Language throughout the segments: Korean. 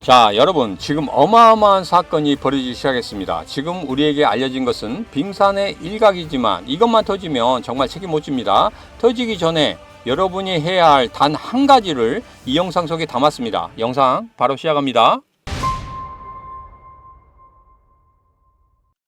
자, 여러분, 지금 어마어마한 사건이 벌어지기 시작했습니다. 지금 우리에게 알려진 것은 빙산의 일각이지만 이것만 터지면 정말 책임 못 집니다. 터지기 전에 여러분이 해야 할 단 한 가지를 이 영상 속에 담았습니다. 영상 바로 시작합니다.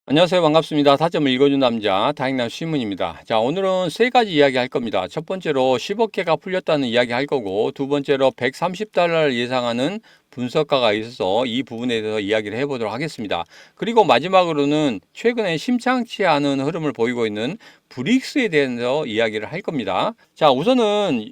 안녕하세요. 반갑습니다. 타점을 읽어준 남자 다익남 신문입니다. 자, 오늘은 세 가지 이야기 할 겁니다. 첫 번째로 10억 개가 풀렸다는 이야기 할 거고, 두 번째로 130달러를 예상하는 분석가가 있어서 이 부분에 대해서 이야기를 해보도록 하겠습니다. 그리고 마지막으로는 최근에 심상치 않은 흐름을 보이고 있는 브릭스에 대해서 이야기를 할 겁니다. 자, 우선은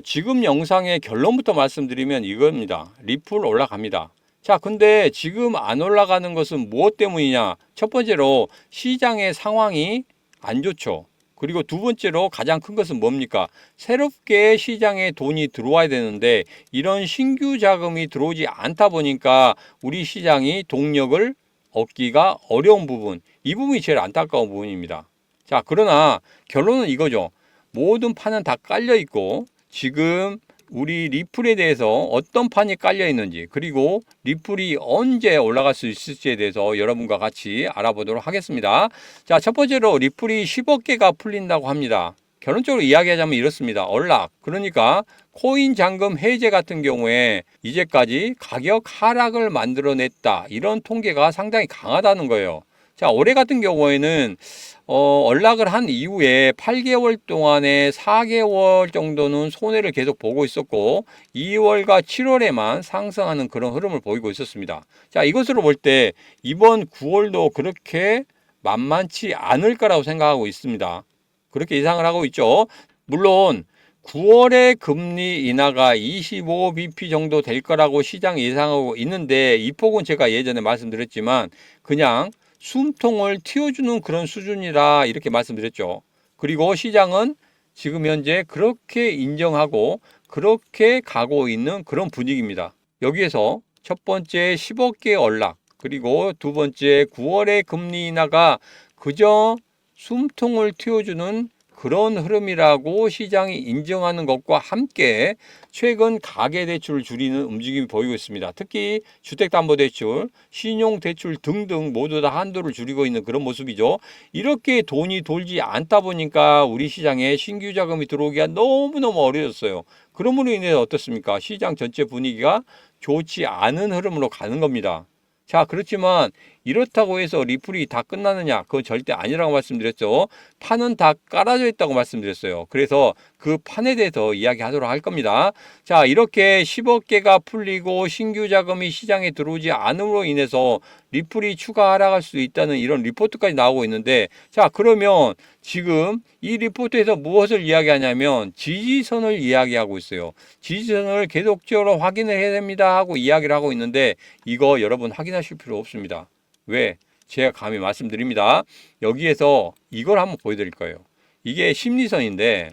지금 영상의 결론부터 말씀드리면 이겁니다. 리플 올라갑니다. 자, 근데 지금 안 올라가는 것은 무엇 때문이냐? 첫 번째로 시장의 상황이 안 좋죠. 그리고 두 번째로 가장 큰 것은 뭡니까? 새롭게 시장에 돈이 들어와야 되는데 이런 신규 자금이 들어오지 않다 보니까 우리 시장이 동력을 얻기가 어려운 부분, 이 부분이 제일 안타까운 부분입니다. 자, 그러나 결론은 이거죠. 모든 판은 다 깔려 있고 지금 우리 리플에 대해서 어떤 판이 깔려 있는지, 그리고 리플이 언제 올라갈 수 있을지에 대해서 여러분과 같이 알아보도록 하겠습니다. 자, 첫 번째로 리플이 10억 개가 풀린다고 합니다. 결론적으로 이야기하자면 이렇습니다. 얼락, 그러니까 코인 잔금 해제 같은 경우에 이제까지 가격 하락을 만들어냈다, 이런 통계가 상당히 강하다는 거예요. 자, 올해 같은 경우에는 언락을 한 이후에 8개월 동안에 4개월 정도는 손해를 계속 보고 있었고 2월과 7월에만 상승하는 그런 흐름을 보이고 있었습니다. 자, 이것으로 볼 때 이번 9월도 그렇게 만만치 않을 거라고 생각하고 있습니다. 그렇게 예상을 하고 있죠. 물론 9월에 금리 인하가 25bp 정도 될 거라고 시장이 예상하고 있는데 이 폭은 제가 예전에 말씀드렸지만 그냥 숨통을 틔워주는 그런 수준이라 이렇게 말씀드렸죠. 그리고 시장은 지금 현재 그렇게 인정하고 그렇게 가고 있는 그런 분위기입니다. 여기에서 첫 번째 10억 개 언락, 그리고 두 번째 9월의 금리 인하가 그저 숨통을 틔워주는 그런 흐름이라고 시장이 인정하는 것과 함께 최근 가계대출을 줄이는 움직임이 보이고 있습니다. 특히 주택담보대출, 신용대출 등등 모두 다 한도를 줄이고 있는 그런 모습이죠. 이렇게 돈이 돌지 않다 보니까 우리 시장에 신규 자금이 들어오기가 너무너무 어려졌어요. 그러므로 인해서 어떻습니까? 시장 전체 분위기가 좋지 않은 흐름으로 가는 겁니다. 자, 그렇지만 이렇다고 해서 리플이 다 끝나느냐? 그건 절대 아니라고 말씀드렸죠. 판은 다 깔아져 있다고 말씀드렸어요. 그래서 그 판에 대해서 이야기하도록 할 겁니다. 자, 이렇게 10억 개가 풀리고 신규 자금이 시장에 들어오지 않음으로 인해서 리플이 추가 하락할 수 있다는 이런 리포트까지 나오고 있는데, 자, 그러면 지금 이 리포트에서 무엇을 이야기하냐면 지지선을 이야기하고 있어요. 지지선을 계속적으로 확인을 해야 됩니다 하고 이야기를 하고 있는데 이거 여러분 확인하실 필요 없습니다. 왜? 제가 감히 말씀드립니다. 여기에서 이걸 한번 보여드릴 거예요. 이게 심리선인데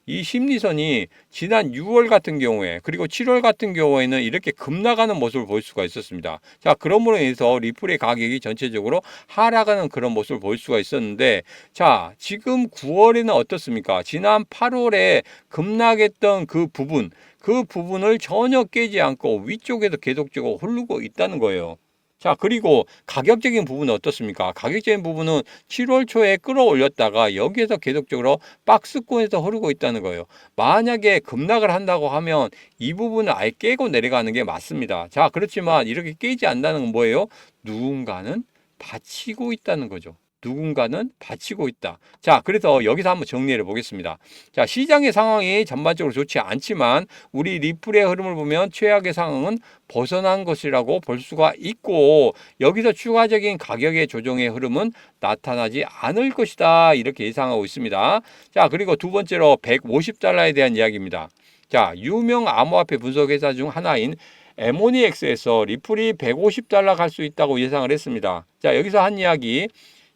이 심리선이 지난 6월 같은 경우에 그리고 7월 같은 경우에는 이렇게 급락하는 모습을 볼 수가 있었습니다. 자, 그러므로 인해서 리플의 가격이 전체적으로 하락하는 그런 모습을 볼 수가 있었는데, 자, 지금 9월에는 어떻습니까? 지난 8월에 급락했던 그 부분을 전혀 깨지 않고 위쪽에서 계속적으로 흐르고 있다는 거예요. 자, 그리고 가격적인 부분은 어떻습니까? 가격적인 부분은 7월 초에 끌어올렸다가 여기에서 계속적으로 박스권에서 흐르고 있다는 거예요. 만약에 급락을 한다고 하면 이 부분을 아예 깨고 내려가는 게 맞습니다. 자, 그렇지만 이렇게 깨지 않는다는 건 뭐예요? 누군가는 받치고 있다는 거죠. 누군가는 받치고 있다. 자, 그래서 여기서 한번 정리해 보겠습니다. 자, 시장의 상황이 전반적으로 좋지 않지만 우리 리플의 흐름을 보면 최악의 상황은 벗어난 것이라고 볼 수가 있고 여기서 추가적인 가격의 조정의 흐름은 나타나지 않을 것이다, 이렇게 예상하고 있습니다. 자, 그리고 두 번째로 150달러에 대한 이야기입니다. 자, 유명 암호화폐 분석회사 중 하나인 M1EX에서 리플이 150달러 갈 수 있다고 예상을 했습니다. 자, 여기서 한 이야기,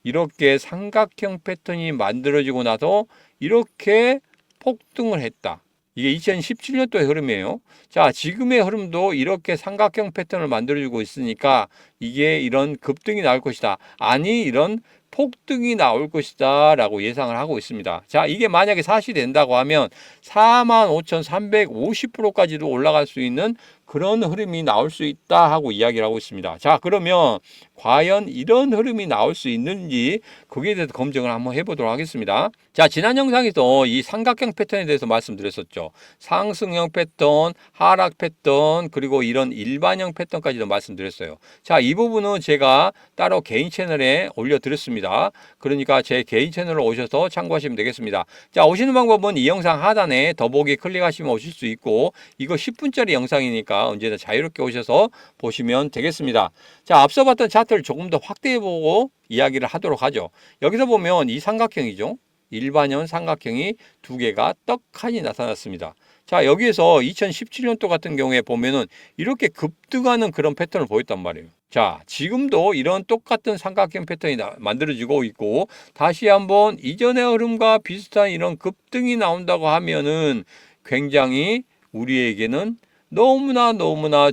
이렇게 삼각형 패턴이 만들어지고 나서 이렇게 폭등을 했다. 이게 2017년도의 흐름이에요. 자, 지금의 흐름도 이렇게 삼각형 패턴을 만들어주고 있으니까 이게 이런 급등이 나올 것이다. 아니, 이런 폭등이 나올 것이다 라고 예상을 하고 있습니다. 자, 이게 만약에 사실된다고 하면 45,350%까지도 올라갈 수 있는 그런 흐름이 나올 수 있다 하고 이야기를 하고 있습니다. 자, 그러면 과연 이런 흐름이 나올 수 있는지 거기에 대해서 검증을 한번 해보도록 하겠습니다. 자, 지난 영상에서 이 삼각형 패턴에 대해서 말씀드렸었죠. 상승형 패턴, 하락 패턴, 그리고 이런 일반형 패턴까지도 말씀드렸어요. 자, 이 부분은 제가 따로 개인 채널에 올려드렸습니다. 그러니까 제 개인 채널로 오셔서 참고하시면 되겠습니다. 자, 오시는 방법은 이 영상 하단에 더보기 클릭하시면 오실 수 있고, 이거 10분짜리 영상이니까 언제나 자유롭게 오셔서 보시면 되겠습니다. 자, 앞서 봤던 차트를 조금 더 확대해보고 이야기를 하도록 하죠. 여기서 보면 이 삼각형이죠. 일반형 삼각형이 두 개가 떡하니 나타났습니다. 자, 여기에서 2017년도 같은 경우에 보면은 이렇게 급등하는 그런 패턴을 보였단 말이에요. 자, 지금도 이런 똑같은 삼각형 패턴이 만들어지고 있고, 다시 한번 이전의 흐름과 비슷한 이런 급등이 나온다고 하면은 굉장히 우리에게는 너무나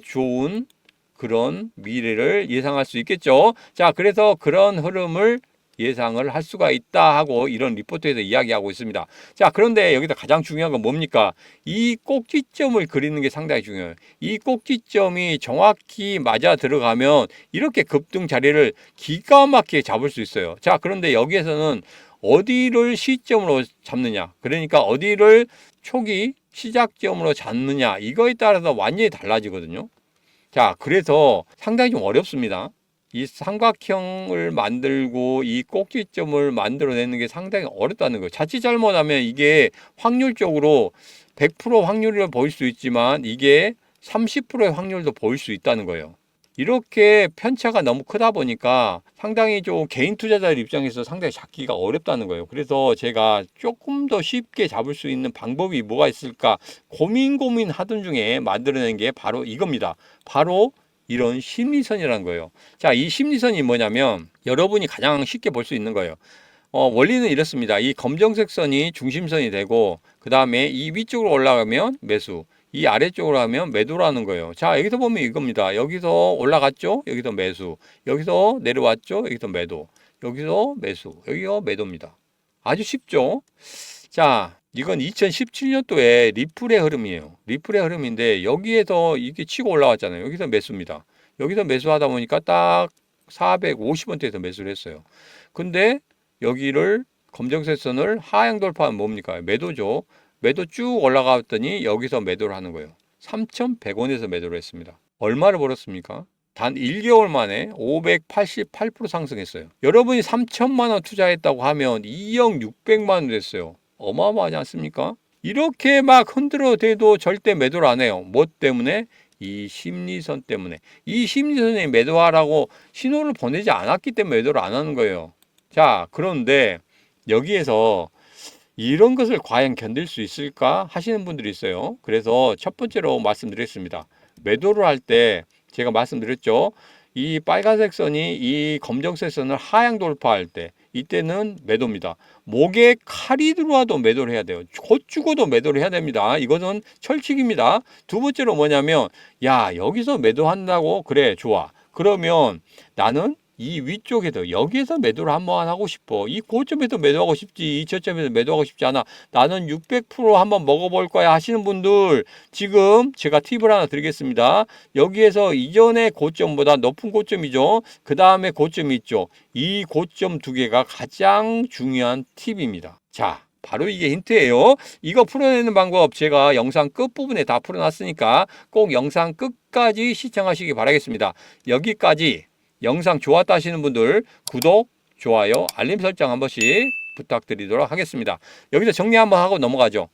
좋은 그런 미래를 예상할 수 있겠죠. 자, 그래서 그런 흐름을 예상을 할 수가 있다 하고 이런 리포트에서 이야기하고 있습니다. 자, 그런데 여기서 가장 중요한 건 뭡니까? 이 꼭지점을 그리는 게 상당히 중요해요. 이 꼭지점이 정확히 맞아 들어가면 이렇게 급등 자리를 기가 막히게 잡을 수 있어요. 자, 그런데 여기에서는 어디를 시점으로 잡느냐, 그러니까 어디를 초기 시작점으로 잡느냐, 이거에 따라서 완전히 달라지거든요. 자, 그래서 상당히 좀 어렵습니다. 이 삼각형을 만들고 이 꼭지점을 만들어내는 게 상당히 어렵다는 거예요. 자칫 잘못하면 이게 확률적으로 100% 확률을 보일 수 있지만 이게 30%의 확률도 보일 수 있다는 거예요. 이렇게 편차가 너무 크다 보니까 상당히 좀 개인 투자자들 입장에서 상당히 잡기가 어렵다는 거예요. 그래서 제가 조금 더 쉽게 잡을 수 있는 방법이 뭐가 있을까 고민하던 중에 만들어낸 게 바로 이겁니다. 바로 이런 심리선이라는 거예요. 자, 이 심리선이 뭐냐면 여러분이 가장 쉽게 볼 수 있는 거예요. 원리는 이렇습니다. 이 검정색 선이 중심선이 되고, 그 다음에 이 위쪽으로 올라가면 매수, 이 아래쪽으로 하면 매도라는 거예요. 자, 여기서 보면 이겁니다. 여기서 올라갔죠? 여기서 매수. 여기서 내려왔죠? 여기서 매도. 여기서 매수. 여기가 매도입니다. 아주 쉽죠? 자, 이건 2017년도에 리플의 흐름이에요. 리플의 흐름인데 여기에서 이게 치고 올라왔잖아요. 여기서 매수입니다. 여기서 매수하다 보니까 딱 450원대에서 매수를 했어요. 근데 여기를 검정색 선을 하향 돌파하면 뭡니까? 매도죠. 매도 쭉 올라갔더니 여기서 매도를 하는 거예요. 3,100원에서 매도를 했습니다. 얼마를 벌었습니까? 단 1개월 만에 588% 상승했어요. 여러분이 3천만 원 투자했다고 하면 2억 6백만 원 됐어요. 어마어마하지 않습니까? 이렇게 막 흔들어 대도 절대 매도를 안 해요. 뭐 때문에? 이 심리선 때문에. 이 심리선에 매도하라고 신호를 보내지 않았기 때문에 매도를 안 하는 거예요. 자, 그런데 여기에서 이런 것을 과연 견딜 수 있을까 하시는 분들이 있어요. 그래서 첫 번째로 말씀드렸습니다. 매도를 할 때 제가 말씀드렸죠. 이 빨간색 선이 이 검정색 선을 하향 돌파할 때 이때는 매도입니다. 목에 칼이 들어와도 매도를 해야 돼요. 곧 죽어도 매도를 해야 됩니다. 이것은 철칙입니다. 두 번째로 뭐냐면, 야, 여기서 매도한다고? 그래, 좋아. 그러면 나는 이 위쪽에서 여기에서 매도를 한번 하고 싶어. 이 고점에서 매도하고 싶지, 이 저점에서 매도하고 싶지 않아. 나는 600% 한번 먹어볼 거야 하시는 분들, 지금 제가 팁을 하나 드리겠습니다. 여기에서 이전의 고점보다 높은 고점이죠. 그 다음에 고점이 있죠. 이 고점 두 개가 가장 중요한 팁입니다. 자, 바로 이게 힌트예요. 이거 풀어내는 방법 제가 영상 끝부분에 다 풀어놨으니까 꼭 영상 끝까지 시청하시기 바라겠습니다. 여기까지 영상 좋았다 하시는 분들 구독, 좋아요, 알림 설정 한 번씩 부탁드리도록 하겠습니다. 여기서 정리 한번 하고 넘어가죠.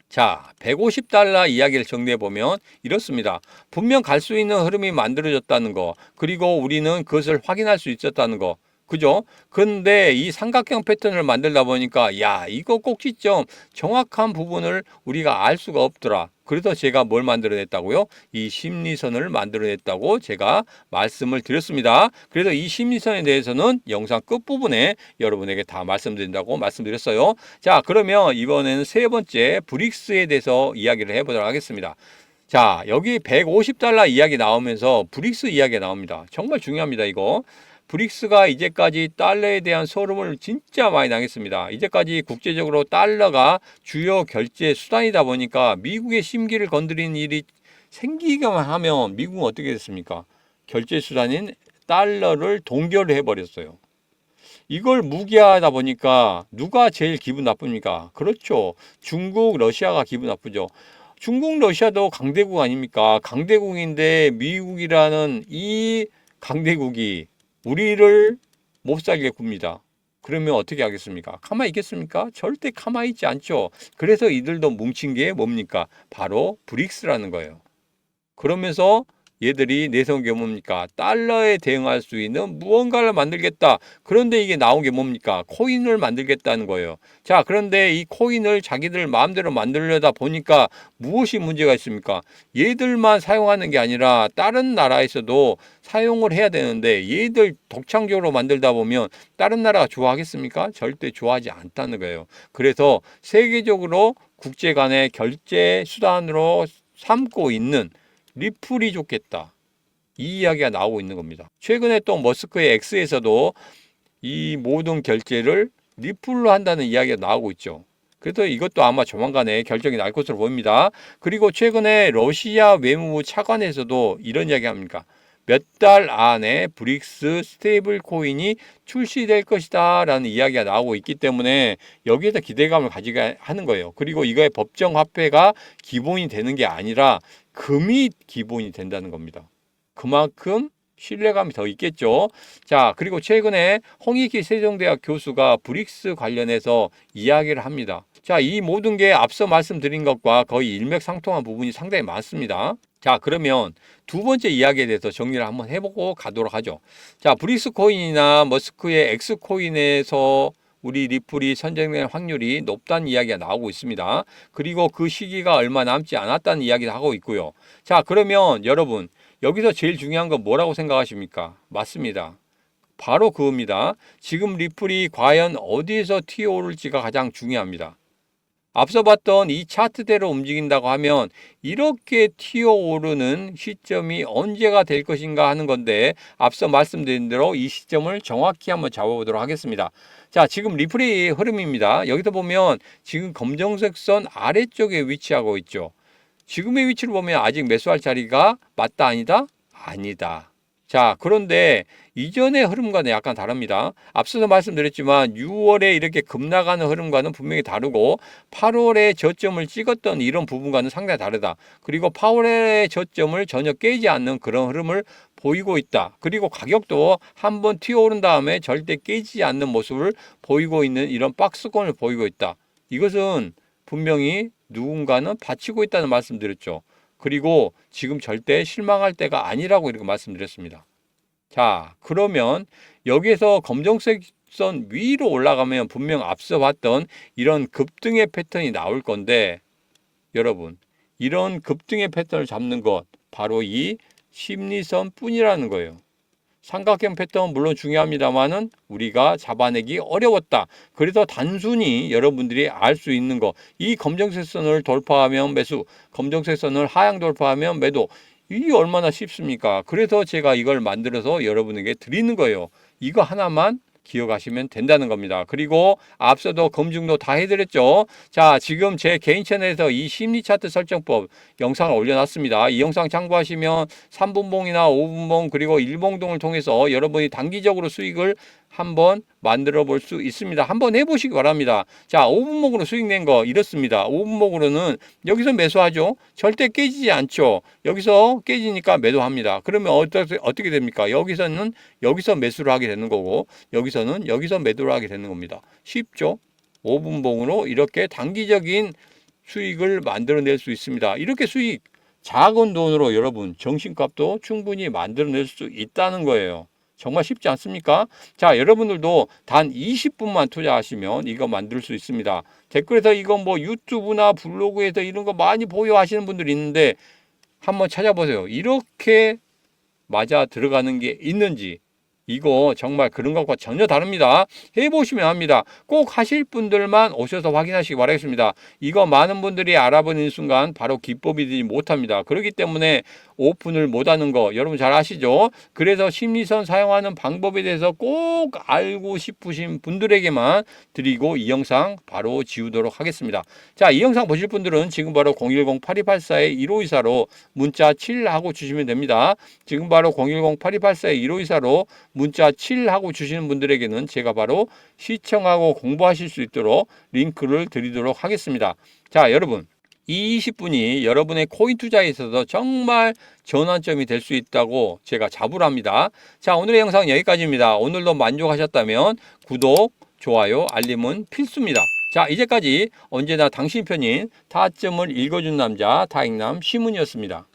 자, 150달러 이야기를 정리해보면 이렇습니다. 분명 갈 수 있는 흐름이 만들어졌다는 거, 그리고 우리는 그것을 확인할 수 있었다는 거, 그죠? 근데 이 삼각형 패턴을 만들다 보니까 야, 이거 꼭지점 정확한 부분을 우리가 알 수가 없더라. 그래서 제가 뭘 만들어냈다고요? 이 심리선을 만들어냈다고 제가 말씀을 드렸습니다. 그래서 이 심리선에 대해서는 영상 끝부분에 여러분에게 다 말씀드린다고 말씀드렸어요. 자, 그러면 이번에는 세 번째 브릭스에 대해서 이야기를 해보도록 하겠습니다. 자, 여기 150달러 이야기 나오면서 브릭스 이야기가 나옵니다. 정말 중요합니다, 이거. 브릭스가 이제까지 달러에 대한 소름을 진짜 많이 당했습니다. 이제까지 국제적으로 달러가 주요 결제 수단이다 보니까 미국의 심기를 건드리는 일이 생기기만 하면 미국은 어떻게 됐습니까? 결제 수단인 달러를 동결을 해버렸어요. 이걸 무기하다 보니까 누가 제일 기분 나쁩니까? 그렇죠. 중국, 러시아가 기분 나쁘죠. 중국, 러시아도 강대국 아닙니까? 강대국인데 미국이라는 이 강대국이 우리를 못 살게 굽니다. 그러면 어떻게 하겠습니까? 가만히 있겠습니까? 절대 가만히 있지 않죠. 그래서 이들도 뭉친 게 뭡니까? 바로 브릭스라는 거예요. 그러면서 얘들이 내세운 게 뭡니까? 달러에 대응할 수 있는 무언가를 만들겠다. 그런데 이게 나온 게 뭡니까? 코인을 만들겠다는 거예요. 자, 그런데 이 코인을 자기들 마음대로 만들려다 보니까 무엇이 문제가 있습니까? 얘들만 사용하는 게 아니라 다른 나라에서도 사용을 해야 되는데 얘들 독창적으로 만들다 보면 다른 나라가 좋아하겠습니까? 절대 좋아하지 않다는 거예요. 그래서 세계적으로 국제 간의 결제 수단으로 삼고 있는 리플이 좋겠다. 이 이야기가 나오고 있는 겁니다. 최근에 또 머스크의 X에서도 이 모든 결제를 리플로 한다는 이야기가 나오고 있죠. 그래서 이것도 아마 조만간에 결정이 날 것으로 보입니다. 그리고 최근에 러시아 외무부 차관에서도 이런 이야기 합니까? 몇 달 안에 브릭스 스테이블 코인이 출시될 것이다 라는 이야기가 나오고 있기 때문에 여기에서 기대감을 가지게 하는 거예요. 그리고 이거의 법정 화폐가 기본이 되는 게 아니라 금이 기본이 된다는 겁니다. 그만큼 신뢰감이 더 있겠죠. 자, 그리고 최근에 홍익희 세종대학 교수가 브릭스 관련해서 이야기를 합니다. 자, 이 모든 게 앞서 말씀드린 것과 거의 일맥상통한 부분이 상당히 많습니다. 자, 그러면 두 번째 이야기에 대해서 정리를 한번 해보고 가도록 하죠. 자, 브릭스 코인이나 머스크의 X 코인에서 우리 리플이 선정될 확률이 높다는 이야기가 나오고 있습니다. 그리고 그 시기가 얼마 남지 않았다는 이야기를 하고 있고요. 자, 그러면 여러분 여기서 제일 중요한 건 뭐라고 생각하십니까? 맞습니다. 바로 그겁니다. 지금 리플이 과연 어디에서 튀어오를지가 가장 중요합니다. 앞서 봤던 이 차트대로 움직인다고 하면 이렇게 튀어오르는 시점이 언제가 될 것인가 하는 건데 앞서 말씀드린 대로 이 시점을 정확히 한번 잡아보도록 하겠습니다. 자, 지금 리플의 흐름입니다. 여기서 보면 지금 검정색 선 아래쪽에 위치하고 있죠. 지금의 위치를 보면 아직 매수할 자리가 맞다 아니다? 아니다. 자, 그런데 이전의 흐름과는 약간 다릅니다. 앞서서 말씀드렸지만 6월에 이렇게 급락하는 흐름과는 분명히 다르고 8월에 저점을 찍었던 이런 부분과는 상당히 다르다. 그리고 8월의 저점을 전혀 깨지 않는 그런 흐름을 보이고 있다. 그리고 가격도 한번 튀어오른 다음에 절대 깨지지 않는 모습을 보이고 있는 이런 박스권을 보이고 있다. 이것은 분명히 누군가는 받치고 있다는 말씀드렸죠. 그리고 지금 절대 실망할 때가 아니라고 이렇게 말씀드렸습니다. 자, 그러면 여기에서 검정색 선 위로 올라가면 분명 앞서 봤던 이런 급등의 패턴이 나올 건데 여러분, 이런 급등의 패턴을 잡는 것 바로 이 심리선 뿐이라는 거예요. 삼각형 패턴은 물론 중요합니다만은 우리가 잡아내기 어려웠다. 그래서 단순히 여러분들이 알 수 있는 거, 이 검정색 선을 돌파하면 매수, 검정색 선을 하향 돌파하면 매도. 이게 얼마나 쉽습니까? 그래서 제가 이걸 만들어서 여러분에게 드리는 거예요. 이거 하나만 기억하시면 된다는 겁니다. 그리고 앞서도 검증도 다 해드렸죠. 자, 지금 제 개인 채널에서 이 심리 차트 설정법 영상을 올려놨습니다. 이 영상 참고하시면 3분봉이나 5분봉 그리고 1봉동을 통해서 여러분이 단기적으로 수익을 한번 만들어 볼 수 있습니다. 한번 해보시기 바랍니다. 자, 5분목으로 수익 낸 거 이렇습니다. 5분목으로는 여기서 매수하죠. 절대 깨지지 않죠. 여기서 깨지니까 매도합니다. 그러면 어떻게 됩니까? 여기서는 여기서 매수를 하게 되는 거고 여기서는 여기서 매도를 하게 되는 겁니다. 쉽죠? 5분봉으로 이렇게 단기적인 수익을 만들어낼 수 있습니다. 이렇게 수익 작은 돈으로 여러분 정신값도 충분히 만들어낼 수 있다는 거예요. 정말 쉽지 않습니까? 자, 여러분들도 단 20분만 투자하시면 이거 만들 수 있습니다. 댓글에서 이거 뭐 유튜브나 블로그에서 이런 거 많이 보여 하시는 분들이 있는데 한번 찾아보세요. 이렇게 맞아 들어가는 게 있는지 이거 정말 그런 것과 전혀 다릅니다. 해보시면 합니다. 꼭 하실 분들만 오셔서 확인하시기 바라겠습니다. 이거 많은 분들이 알아보는 순간 바로 기법이 되지 못합니다. 그렇기 때문에 오픈을 못하는 거 여러분 잘 아시죠? 그래서 심리선 사용하는 방법에 대해서 꼭 알고 싶으신 분들에게만 드리고 이 영상 바로 지우도록 하겠습니다. 자, 이 영상 보실 분들은 지금 바로 010-8284-1524로 문자 7 하고 주시면 됩니다. 지금 바로 010-8284-1524로 문자 7 하고 주시는 분들에게는 제가 바로 시청하고 공부하실 수 있도록 링크를 드리도록 하겠습니다. 자, 여러분. 이 20분이 여러분의 코인 투자에 있어서 정말 전환점이 될 수 있다고 제가 자부를 합니다. 자, 오늘의 영상은 여기까지입니다. 오늘도 만족하셨다면 구독, 좋아요, 알림은 필수입니다. 자, 이제까지 언제나 당신 편인 타점을 읽어준 남자 타익남 시문이었습니다.